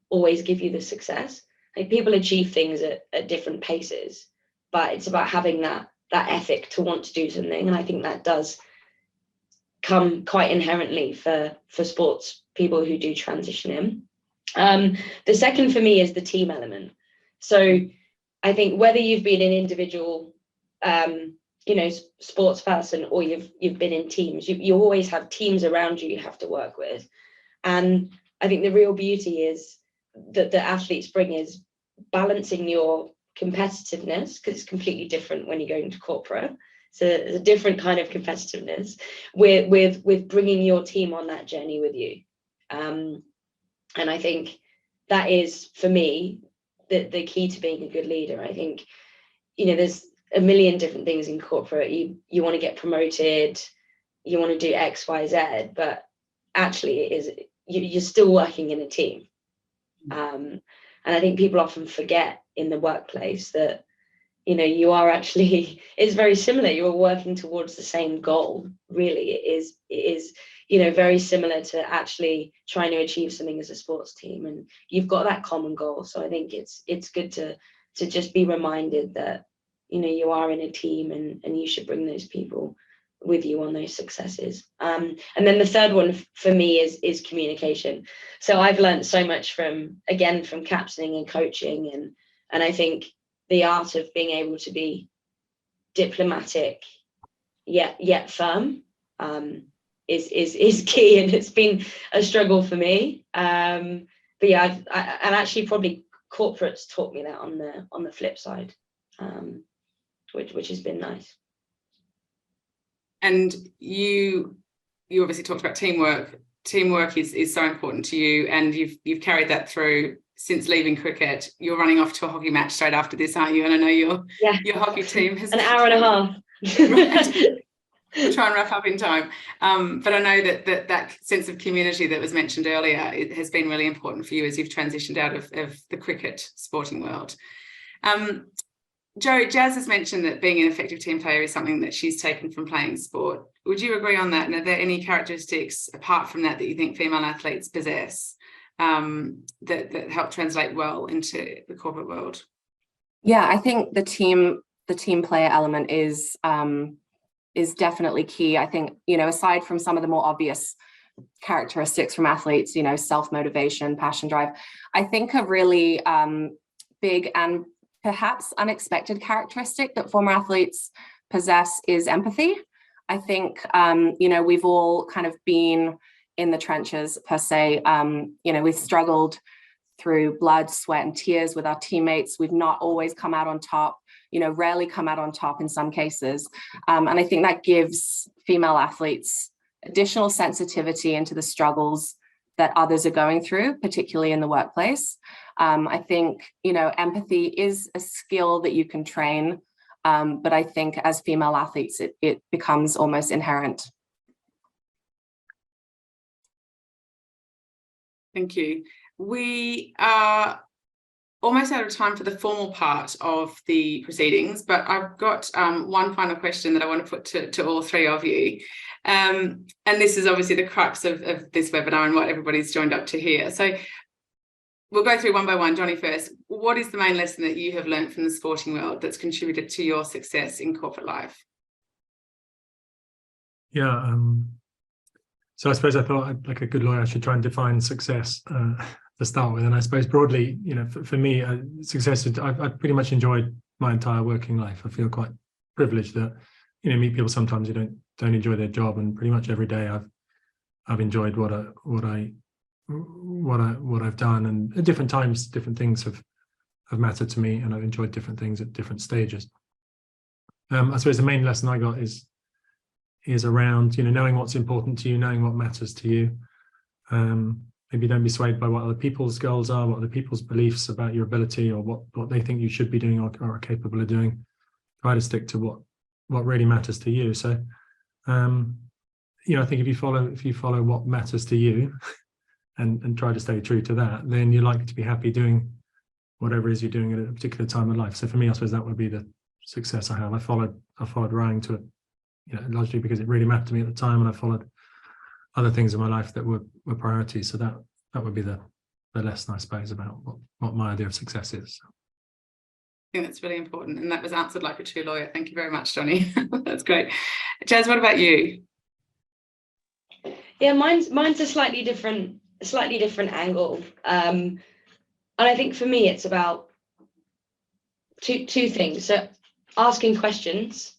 always give you the success. Like, people achieve things at different paces, but it's about having that ethic to want to do something. And I think that does come quite inherently for sports people who do transition in. The second for me is the team element. So I think whether you've been an individual, you know, sports person, or you've been in teams, you always have teams around you have to work with. And I think the real beauty is that the athletes bring is balancing your competitiveness, because it's completely different when you go into corporate. So it's a different kind of competitiveness with bringing your team on that journey with you. And I think that is, for me, the key to being a good leader. I think, you know, there's a million different things in corporate. You want to get promoted, you want to do X, Y, Z, but actually it is you're still working in a team. And I think people often forget in the workplace that, you know, you are actually, it's very similar. You're working towards the same goal. Really, it is, you know, very similar to actually trying to achieve something as a sports team, and you've got that common goal. So I think it's good to just be reminded that, you know, you are in a team, and you should bring those people with you on those successes. And then the third one for me is communication. So I've learned so much from captaining and coaching, and I think the art of being able to be diplomatic yet firm is key, and it's been a struggle for me. But yeah, and actually probably corporates taught me that on the flip side, which has been nice. And you obviously talked about teamwork. Teamwork is so important to you, and you've carried that through since leaving cricket. You're running off to a hockey match straight after this, aren't you? And I know your hockey team has an hour and a half. We'll try and wrap up in time. But I know that sense of community that was mentioned earlier, it has been really important for you as you've transitioned out of the cricket sporting world. Jazz has mentioned that being an effective team player is something that she's taken from playing sport. Would you agree on that? And are there any characteristics apart from that you think female athletes possess that help translate well into the corporate world? Yeah, I think the team player element is definitely key. I think, you know, aside from some of the more obvious characteristics from athletes, you know, self-motivation, passion, drive. I think a really big and perhaps unexpected characteristic that former athletes possess is empathy. I think, you know, we've all kind of been in the trenches per se. You know, we've struggled through blood, sweat, and tears with our teammates. We've not always come out on top, you know, rarely come out on top in some cases. And I think that gives female athletes additional sensitivity into the struggles that others are going through, particularly in the workplace. I think, you know, empathy is a skill that you can train, but I think as female athletes, it becomes almost inherent. Thank you. We are almost out of time for the formal part of the proceedings, but I've got one final question that I want to put to all three of you. And this is obviously the crux of this webinar and what everybody's joined up to hear. So we'll go through one by one. Johnny first. What is the main lesson that you have learned from the sporting world that's contributed to your success in corporate life? Yeah, so I suppose I thought, like a good lawyer, I should try and define success to start with. And I suppose broadly, you know, for me, success, I've pretty much enjoyed my entire working life. I feel quite privileged that, you know, meet people sometimes who don't enjoy their job, and pretty much every day I've enjoyed what I've done, and at different times, different things have mattered to me, and I've enjoyed different things at different stages. I suppose the main lesson I got is around, you know, knowing what's important to you, knowing what matters to you. Maybe don't be swayed by what other people's goals are, what other people's beliefs about your ability, or what they think you should be doing or are capable of doing. Try to stick to what really matters to you. So, you know, I think if you follow what matters to you and try to stay true to that, then you're likely to be happy doing whatever it is you're doing at a particular time of life. So for me, I suppose that would be the success I have. I followed rowing to it, you know, largely because it really mattered to me at the time, and I followed other things in my life that were priorities. So that would be the lesson, I suppose, about what my idea of success is. I think that's really important, and that was answered like a true lawyer. Thank you very much, Johnny. That's great. Jazz, what about you? Yeah, mine's a slightly different angle, and I think for me it's about two things. So asking questions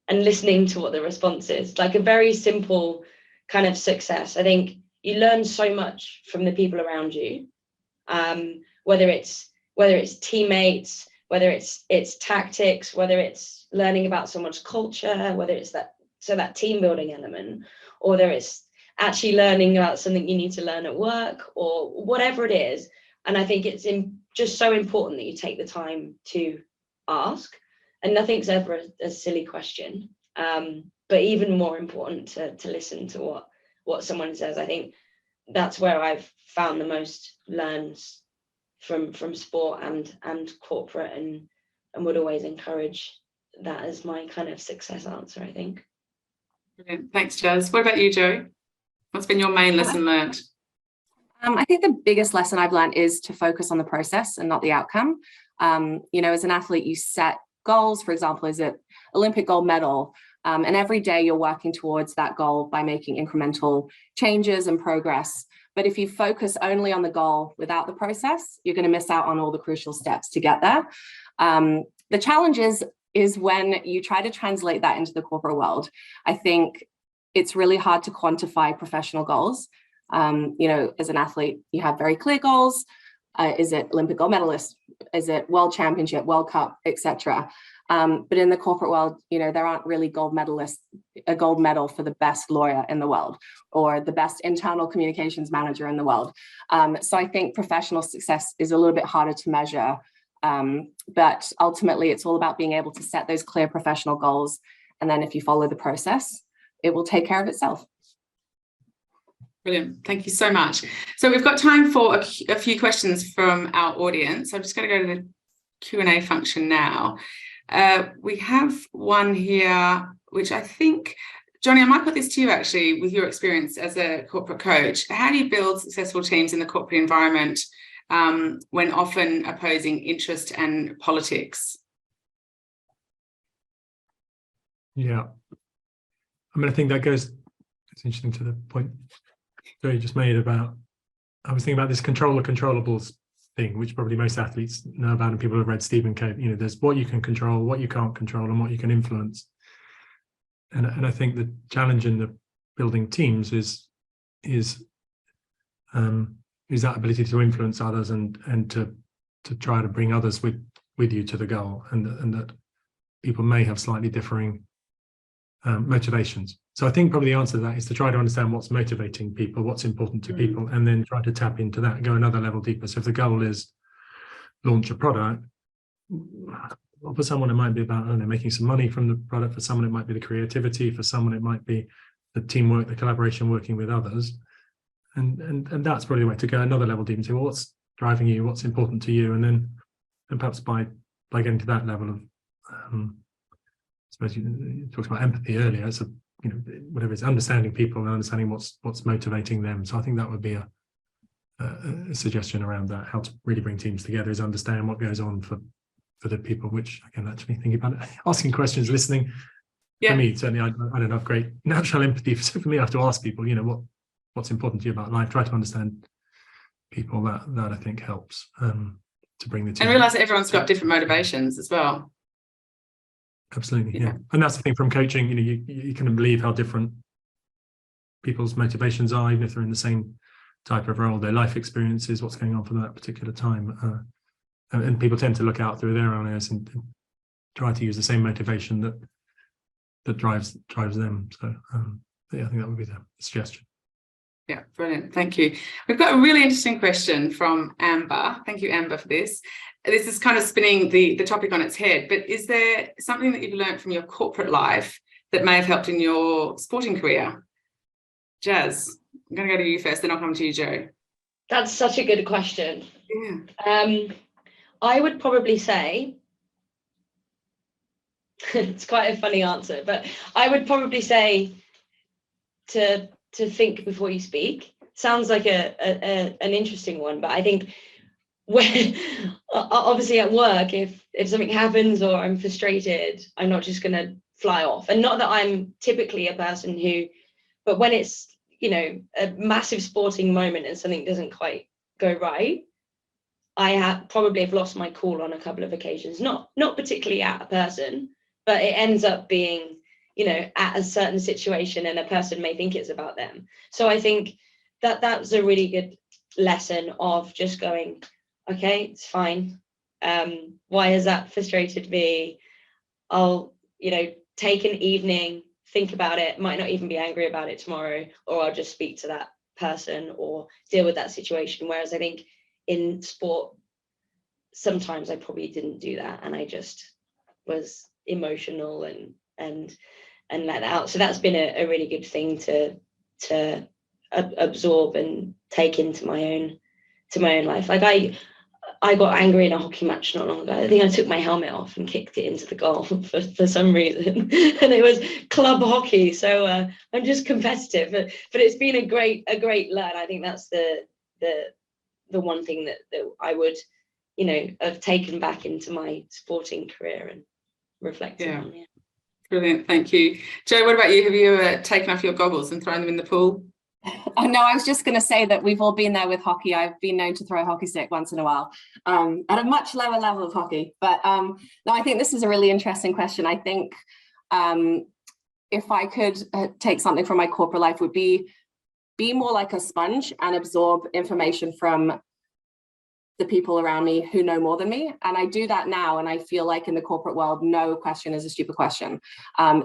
and listening to what the response is. Like a very simple kind of success. I think you learn so much from the people around you, whether it's teammates, whether it's tactics, whether it's learning about someone's culture, whether it's that team building element, or whether it's actually learning about something you need to learn at work, or whatever it is. And I think it's just so important that you take the time to ask, and nothing's ever a silly question, but even more important to listen to what someone says. I think that's where I've found the most learns from sport and corporate, and would always encourage that as my kind of success answer, I think. Brilliant. Thanks, Jazz. What about you, Jo? What's been your main lesson learned? I think the biggest lesson I've learned is to focus on the process and not the outcome. You know, as an athlete, you set goals. For example, is it Olympic gold medal? And every day you're working towards that goal by making incremental changes and progress. But if you focus only on the goal without the process, you're going to miss out on all the crucial steps to get there. The challenge is when you try to translate that into the corporate world. I think it's really hard to quantify professional goals. You know, as an athlete, you have very clear goals. Is it Olympic gold medalist? Is it World Championship, World Cup, etc.? But in the corporate world, you know, there aren't really a gold medal for the best lawyer in the world, or the best internal communications manager in the world. So I think professional success is a little bit harder to measure. But ultimately, it's all about being able to set those clear professional goals. And then if you follow the process, it will take care of itself. Brilliant. Thank you so much. So we've got time for a few questions from our audience. I'm just going to go to the Q&A function now. We have one here, which I think, Johnny, I might put this to you actually, with your experience as a corporate coach. How do you build successful teams in the corporate environment when often opposing interest and politics? Yeah. I mean, I think that goes, it's interesting to the point So you just made about, I was thinking about this controllables thing, which probably most athletes know about, and people have read Stephen Covey. You know, there's what you can control, what you can't control, and what you can influence. And I think the challenge in the building teams is that ability to influence others and to try to bring others with you to the goal, and that people may have slightly differing motivations. So I think probably the answer to that is to try to understand what's motivating people, what's important to people, and then try to tap into that, go another level deeper. So if the goal is launch a product, well, for someone it might be about, I don't know, making some money from the product. For someone it might be the creativity. For someone it might be the teamwork, the collaboration, working with others. And that's probably the way to go another level deeper into, well, what's driving you, what's important to you, and perhaps by getting to that level of I suppose you talked about empathy earlier. It's whatever it's understanding people and understanding what's motivating them. So I think that would be a suggestion around that. How to really bring teams together is understand what goes on for the people, which I can actually think about it. Asking questions, listening. Yeah. For me, certainly, I don't have great natural empathy. So for me, I have to ask people, what's important to you about life. Try to understand people. That I think helps to bring the team. And realise that everyone's got different motivations as well. Absolutely, yeah. And that's the thing from coaching. You can believe how different people's motivations are, even if they're in the same type of role. Their life experiences, what's going on for that particular time, and people tend to look out through their own eyes and try to use the same motivation that drives them. So yeah, I think that would be the suggestion. Yeah, brilliant. Thank you. We've got a really interesting question from Amber. Thank you, Amber, for this. This is kind of spinning the topic on its head, but is there something that you've learned from your corporate life that may have helped in your sporting career? Jazz, I'm going to go to you first, then I'll come to you, Jo. That's such a good question. Yeah. I would probably say, it's quite a funny answer, but I would probably say to think before you speak. Sounds like an interesting one, but I think when obviously at work, if something happens or I'm frustrated, I'm not just going to fly off. And not that I'm typically a person but when it's a massive sporting moment and something doesn't quite go right, I probably have lost my cool on a couple of occasions. Not particularly at a person, but it ends up being at a certain situation, and a person may think it's about them. So I think that was a really good lesson of just going, okay, it's fine. Why has that frustrated me? I'll, take an evening, think about it, might not even be angry about it tomorrow, or I'll just speak to that person or deal with that situation. Whereas I think in sport, sometimes I probably didn't do that, and I just was emotional and let that out. So that's been a really good thing to absorb and take into my own life. Like I got angry in a hockey match not long ago. I think I took my helmet off and kicked it into the goal for some reason, and it was club hockey. So I'm just competitive, but it's been a great learn. I think that's the one thing that I would have taken back into my sporting career and reflected on. Yeah. Brilliant, thank you. Jo, what about you? Have you ever taken off your goggles and thrown them in the pool? Oh, no, I was just going to say that we've all been there with hockey. I've been known to throw a hockey stick once in a while at a much lower level of hockey. But no, I think this is a really interesting question. I think if I could take something from my corporate life, would be more like a sponge and absorb information from the people around me who know more than me. And I do that now. And I feel like in the corporate world, no question is a stupid question.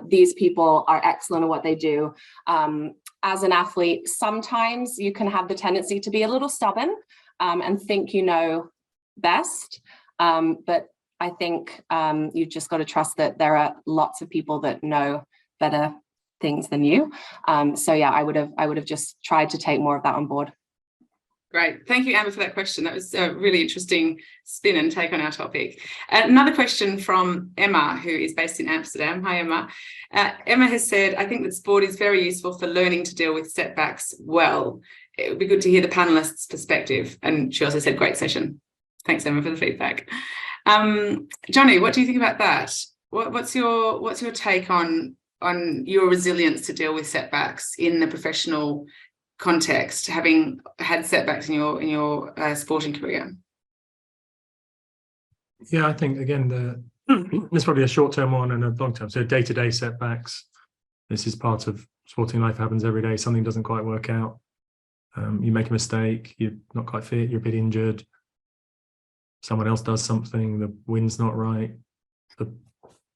These people are excellent at what they do. As an athlete, sometimes you can have the tendency to be a little stubborn and think you know best. But I think you've just got to trust that there are lots of people that know better things than you. So yeah, I would have just tried to take more of that on board. Great. Thank you, Amber, for that question. That was a really interesting spin and take on our topic. Another question from Emma, who is based in Amsterdam. Hi, Emma. Emma has said, I think that sport is very useful for learning to deal with setbacks well. It would be good to hear the panelists' perspective. And she also said, great session. Thanks, Emma, for the feedback. Jonny, what do you think about that? What's your take on your resilience to deal with setbacks in the professional context, having had setbacks in your sporting career? Yeah, I think again, there's probably a short-term one and a long-term. So day-to-day setbacks. This is part of sporting life. Happens every day. Something doesn't quite work out. You make a mistake. You're not quite fit. You're a bit injured. Someone else does something. The wind's not right. The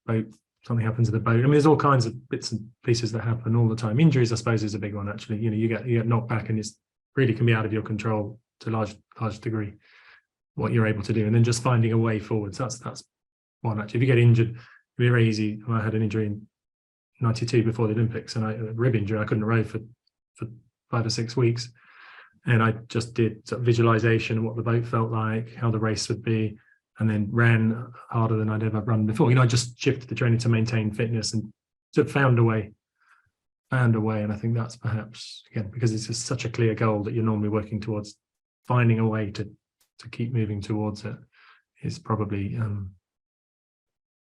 boat. Something happens to the boat. I mean, there's all kinds of bits and pieces that happen all the time. Injuries, I suppose, is a big one. Actually, you get knocked back, and it's really can be out of your control to a large degree what you're able to do, and then just finding a way forwards. That's one. Actually, if you get injured, it'd be very easy. I had an injury in '92 before the Olympics, and a rib injury. I couldn't row for 5 or 6 weeks, and I just did sort of visualization of what the boat felt like, how the race would be, and then ran harder than I'd ever run before. I just shifted the training to maintain fitness and sort of found a way. And I think that's perhaps, again, because it's just such a clear goal that you're normally working towards, finding a way to keep moving towards it is probably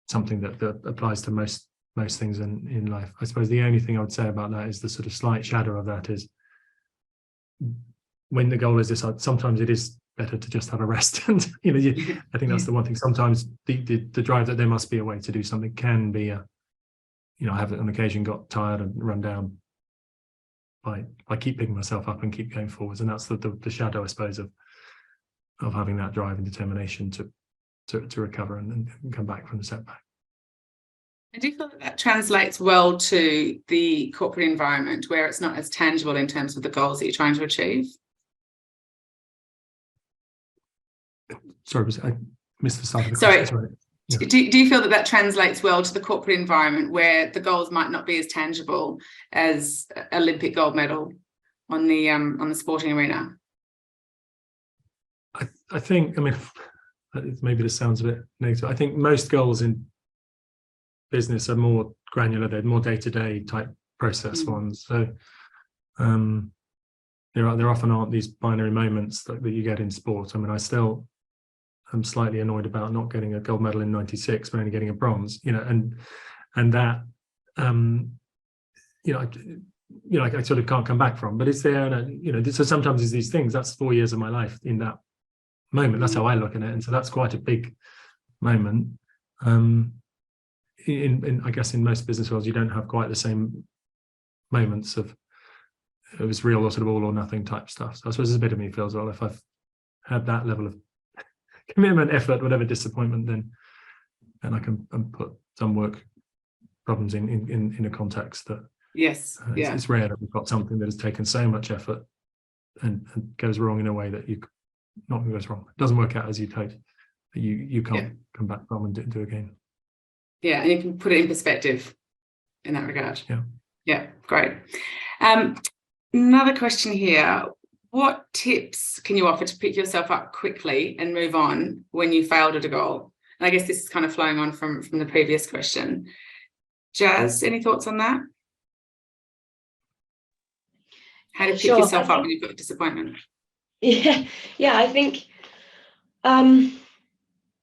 something that applies to most things in life. I suppose the only thing I would say about that is the sort of slight shadow of that is when the goal is this, sometimes it is better to just have a rest. And I think that's the one thing. Sometimes the drive that there must be a way to do something can be I have on occasion got tired and run down. I keep picking myself up and keep going forwards, and that's the shadow, I suppose, of having that drive and determination to recover and come back from the setback. I do feel that translates well to the corporate environment where it's not as tangible in terms of the goals that you're trying to achieve. Sorry, I missed the start of the Sorry. question. Sorry. Yeah. Do you feel that translates well to the corporate environment where the goals might not be as tangible as Olympic gold medal on the sporting arena? I think, maybe this sounds a bit negative. I think most goals in business are more granular. They're more day-to-day type process ones. So there often aren't these binary moments that you get in sport. I still am slightly annoyed about not getting a gold medal in '96, but only getting a bronze. And that I sort of can't come back from. But it's there, and so sometimes there's these things. That's 4 years of my life in that moment. That's how I look at it, and so that's quite a big moment. I guess in most business worlds, you don't have quite the same moments of it was real or sort of all or nothing type stuff. So I suppose there's a bit of me feels, well, if I've had that level of commitment, effort, whatever, disappointment, then I can put some work problems in a context that it's rare that we've got something that has taken so much effort and goes wrong in a way that not goes wrong. It doesn't work out as you'd hoped, that you can't come back from and do again. Yeah, and you can put it in perspective in that regard. Yeah, great. Another question here. What tips can you offer to pick yourself up quickly and move on when you failed at a goal? And I guess this is kind of flowing on from the previous question. Jazz, any thoughts on that? How to pick yourself up when you've got a disappointment? Yeah, I think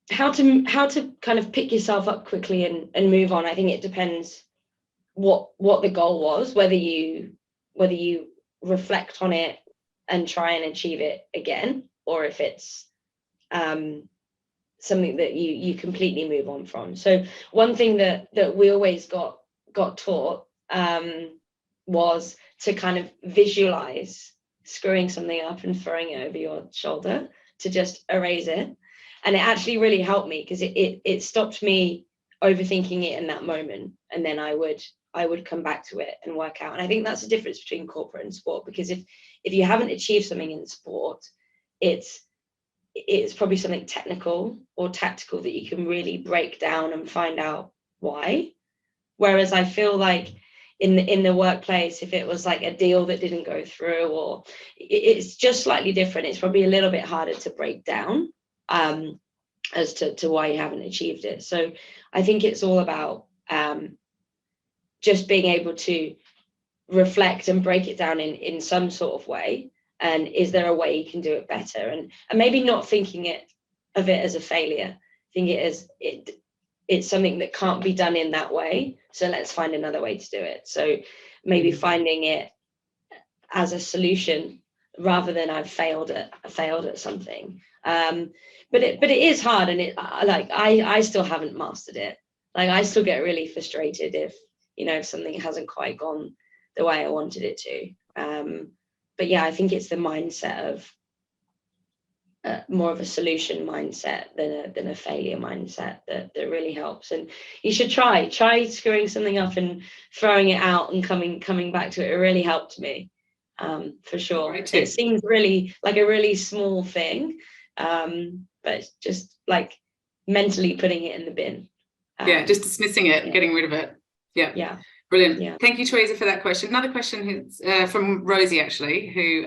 how to kind of pick yourself up quickly and move on. I think it depends what the goal was, whether you reflect on it and try and achieve it again, or if it's something that you completely move on from. So one thing that we always got taught was to kind of visualize screwing something up and throwing it over your shoulder to just erase it. And it actually really helped me because it stopped me overthinking it in that moment, and then I would come back to it and work out. And I think that's the difference between corporate and sport, because if you haven't achieved something in sport, it's probably something technical or tactical that you can really break down and find out why. Whereas I feel like in the workplace, if it was like a deal that didn't go through, or it's just slightly different, it's probably a little bit harder to break down as to why you haven't achieved it. So I think it's all about just being able to reflect and break it down in some sort of way. And is there a way you can do it better? And maybe not thinking of it as a failure, think it as it's something that can't be done in that way. So let's find another way to do it. So maybe finding it as a solution rather than I've failed at something. But it is hard, and I still haven't mastered it. Like, I still get really frustrated if something hasn't quite gone the way I wanted it to. But yeah, I think it's the mindset of more of a solution mindset than a failure mindset that really helps. And you should try screwing something up and throwing it out and coming back to it. It really helped me, for sure. Right. It seems really like a really small thing, but it's just like mentally putting it in the bin. Just dismissing it, getting rid of it. Yeah. Brilliant. Yeah. Thank you, Teresa, for that question. Another question from Rosie, actually, who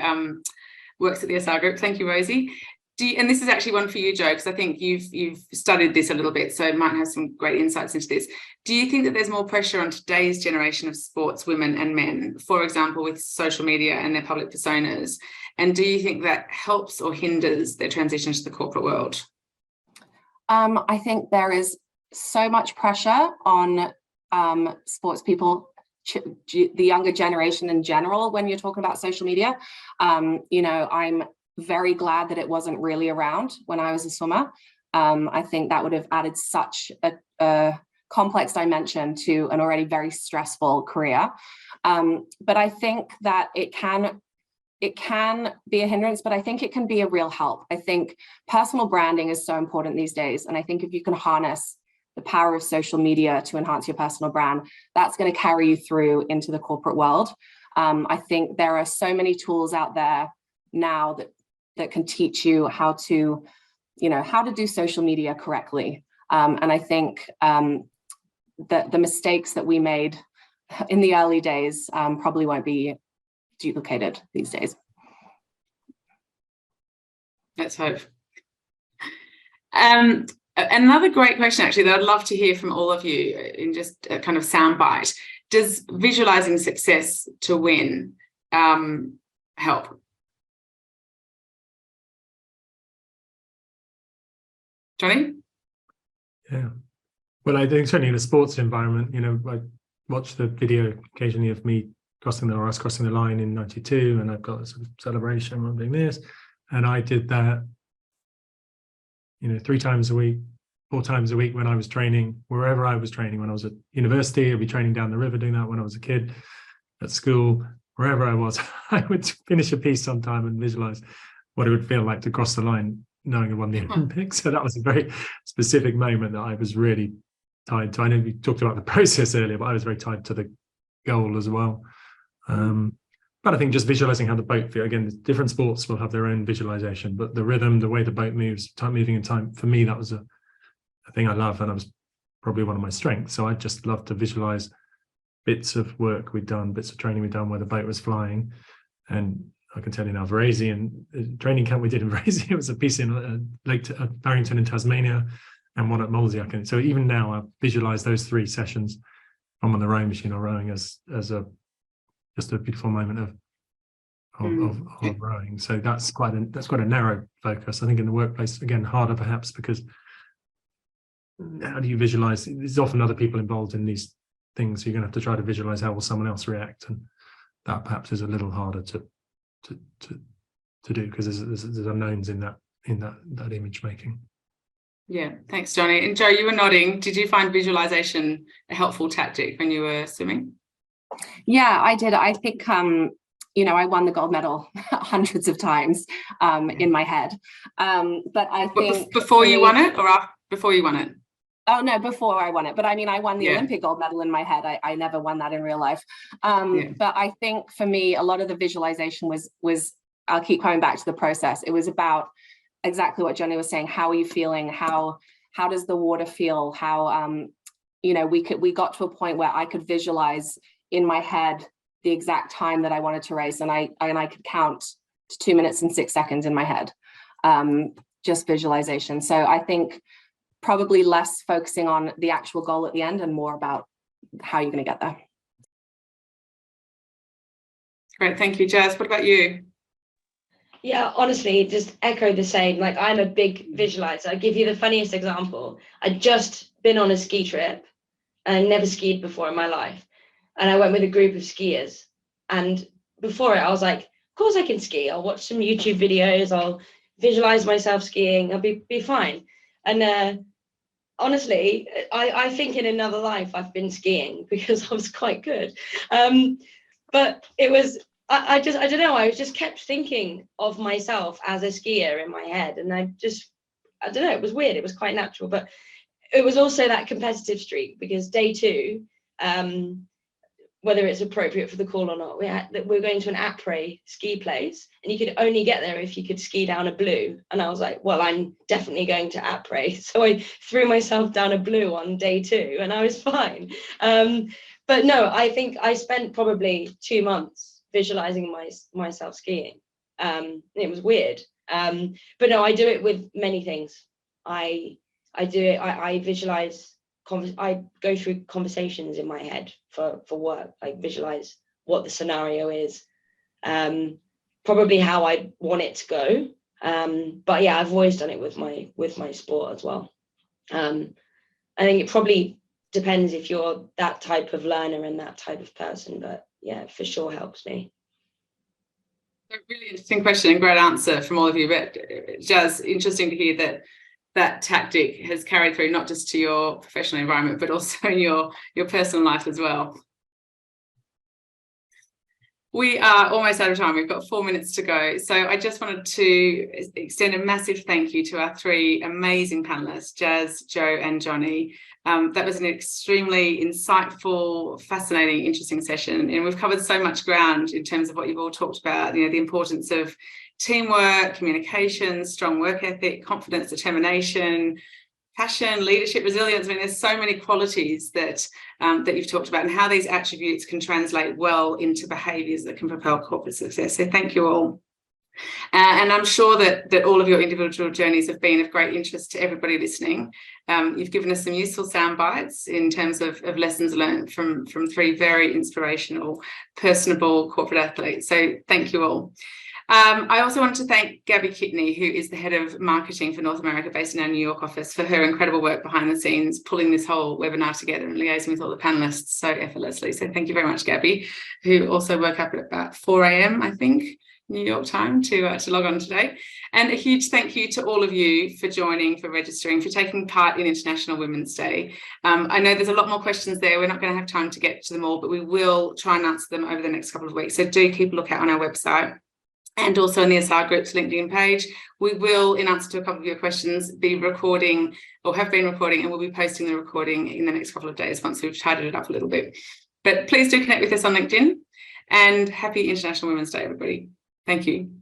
works at the SR Group. Thank you, Rosie. And this is actually one for you, Jo, because I think you've studied this a little bit, so might have some great insights into this. Do you think that there's more pressure on today's generation of sports women and men, for example, with social media and their public personas? And do you think that helps or hinders their transition to the corporate world? I think there is so much pressure on sports people, the younger generation in general, when you're talking about social media. I'm very glad that it wasn't really around when I was a swimmer. I think that would have added such a complex dimension to an already very stressful career. But I think that it can be a hindrance, but I think it can be a real help. I think personal branding is so important these days. And I think if you can harness the power of social media to enhance your personal brand, that's going to carry you through into the corporate world. I think there are so many tools out there now that can teach you how to do social media correctly. And I think that the mistakes that we made in the early days probably won't be duplicated these days. Let's hope. Another great question, actually, that I'd love to hear from all of you in just a kind of soundbite. Does visualizing success to win help? Jonny? Yeah. Well, I think certainly in a sports environment, I watch the video occasionally of me crossing the line in '92, and I've got a sort of celebration when I'm doing this. And I did that, 3 times a week, 4 times a week when I was training, wherever I was training. When I was at university, I'd be training down the river doing that. When I was a kid at school, wherever I was, I would finish a piece sometime and visualize what it would feel like to cross the line, knowing I won the Olympics. So that was a very specific moment that I was really tied to. I know we talked about the process earlier, but I was very tied to the goal as well. But I think just visualizing how the boat feels, again, different sports will have their own visualization, but the rhythm, the way the boat moves, moving in time, for me, that was a thing I love, and it was probably one of my strengths. So I just love to visualize bits of work we'd done, bits of training we'd done where the boat was flying. And I can tell you now, Varese and training camp we did in Varese, it was a piece in Lake Barrington in Tasmania and one at Molesey. So even now I visualize those 3 sessions. I'm on the rowing machine or rowing as just a beautiful moment of rowing. So that's quite a narrow focus. I think in the workplace, again, harder perhaps, because how do you visualize? There's often other people involved in these things, so you're going to have to try to visualize how will someone else react, and that perhaps is a little harder to do, because there's unknowns in that image making. Yeah, thanks, Jonny. And Jo, you were nodding. Did you find visualization a helpful tactic when you were swimming? Yeah, I did. I think I won the gold medal hundreds of times in my head. But I think before you won it, or before you won it? Oh no, before I won it. But I mean, I won the Olympic gold medal in my head. I never won that in real life. But I think for me, a lot of the visualization was I'll keep coming back to the process. It was about exactly what Jonny was saying. How are you feeling? How does the water feel? How we got to a point where I could visualize in my head the exact time that I wanted to race, and I could count to 2 minutes and 6 seconds in my head. Just visualization. So I think probably less focusing on the actual goal at the end and more about how you're going to get there. Great, thank you, Jazz. What about you? Yeah, honestly, just echo the same. Like, I'm a big visualizer. I'll give you the funniest example. I'd just been on a ski trip and I never skied before in my life. And I went with a group of skiers, and before it, I was like, of course I can ski. I'll watch some YouTube videos. I'll visualize myself skiing. I'll be fine. And honestly, I think in another life I've been skiing because I was quite good. But it was, I don't know, I just kept thinking of myself as a skier in my head. And I don't know, it was weird. It was quite natural, but it was also that competitive streak, because day 2, whether it's appropriate for the call or not, we're going to an après ski place, and you could only get there if you could ski down a blue. And I was like, well, I'm definitely going to après. So I threw myself down a blue on day 2 and I was fine. But no, I think I spent probably 2 months visualizing myself skiing. It was weird. But no, I do it with many things. I visualize, I go through conversations in my head for work, like visualize what the scenario is, probably how I want it to go. But yeah, I've always done it with my sport as well. I think it probably depends if you're that type of learner and that type of person, but yeah, for sure helps me. A really interesting question and great answer from all of you, but Jazz, interesting to hear that tactic has carried through not just to your professional environment, but also in your personal life as well. We are almost out of time. We've got 4 minutes to go. So I just wanted to extend a massive thank you to our 3 amazing panelists, Jazz, Jo and Jonny. That was an extremely insightful, fascinating, interesting session. And we've covered so much ground in terms of what you've all talked about, the importance of teamwork, communication, strong work ethic, confidence, determination, passion, leadership, resilience. I mean, there's so many qualities that you've talked about, and how these attributes can translate well into behaviours that can propel corporate success. So thank you all. And I'm sure that all of your individual journeys have been of great interest to everybody listening. You've given us some useful sound bites in terms of lessons learned from 3 very inspirational, personable corporate athletes. So thank you all. I also want to thank Gabby Kitney, who is the head of marketing for North America, based in our New York office, for her incredible work behind the scenes, pulling this whole webinar together and liaising with all the panelists so effortlessly. So thank you very much, Gabby, who also woke up at about 4 a.m, I think, New York time to log on today. And a huge thank you to all of you for joining, for registering, for taking part in International Women's Day. I know there's a lot more questions there. We're not going to have time to get to them all, but we will try and answer them over the next couple of weeks. So do keep a lookout on our website. And also on the SR Group's LinkedIn page. We will, in answer to a couple of your questions, be recording, or have been recording, and we'll be posting the recording in the next couple of days once we've tidied it up a little bit. But please do connect with us on LinkedIn, and happy International Women's Day, everybody. Thank you.